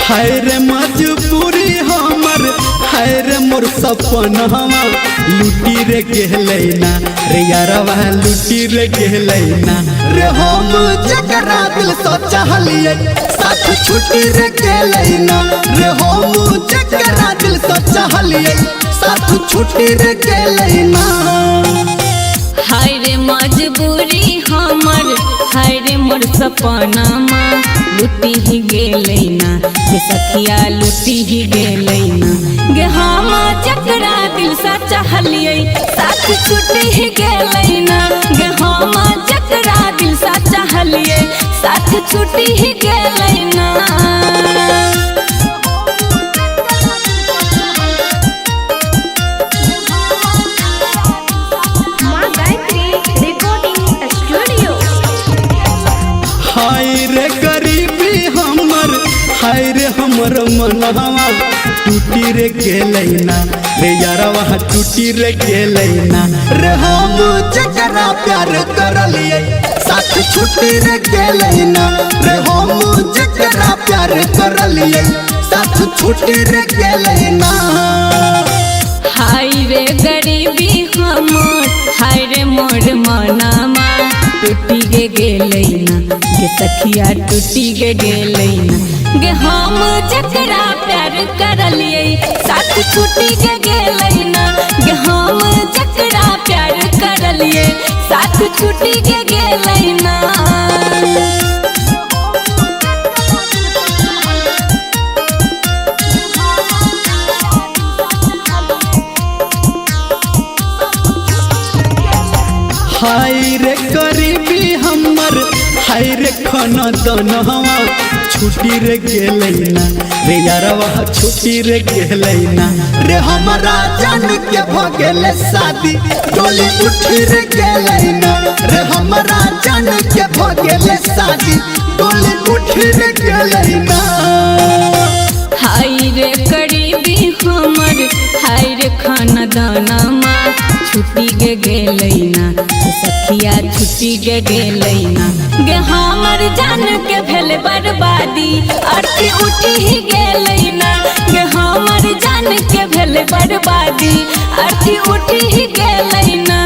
हाय रे मजबूरी हमर, हाय रे मोर सपनवा लुटी रे गेलैना रे यारवा लुटी रे गेलैना रे हम जकरा दिल से चाहलिए साथ छुट्टी रे गेलैना रे हम जकरा दिल से चाहलिए साथ छुट्टी रे गेलैना। हाय रे मजबूरी हमर, हाय रे मोर सपनामा लुटी ही गेलैना गे सखिया लुटी ही गेलैना गे हम जकरा दिल से चाहलिए साथ छुट्टी ही गेलैना गे हम जकरा दिल से चाहलिए साथ छुट्टी ही गेलैना। हाय रे गरीबी हमर, हाय रे हमर मनवा टूटी रे गेलैना रे यारवा टूटी रे गेलैना रे हम जकरा प्यार करलिए साथ छुट्टी रे गेलैना रे हम जकरा प्यार करलिए साथ छुट्टी रे गेलैना। हाय रे गरीबी हमर, हाय रे मोर मनामा टूटी गे गेलैना गे सखिया टूटी गे गेलैना गे हम जकरा प्यार करलिए साथ छुट्टी गे गेलैना गे हम जकरा प्यार करलिए साथ छुट्टी गे गेलैना। हाय रे गरीबी हमर, हाय रे खाना दनवा छुट्टी रे गेलैना रे यारवा छुट्टी रे गेलैना रे हमरा जान के भगेले शादी डोली उठी रे गेलैना रे हमरा जान के भगेले शादी डोली उठी रे गेलैना। हाय रे गरीबी हमर, हाय रे खाना दानमा छुट्टी गे गेलैना सखिया छुट्टी गे गेलैना गे हमर जान के भेल बर्बादी अर्थी उठी ही गेलैना गे हमर जान के भेल बर्बादी अर्थी उठी ही गेलैना।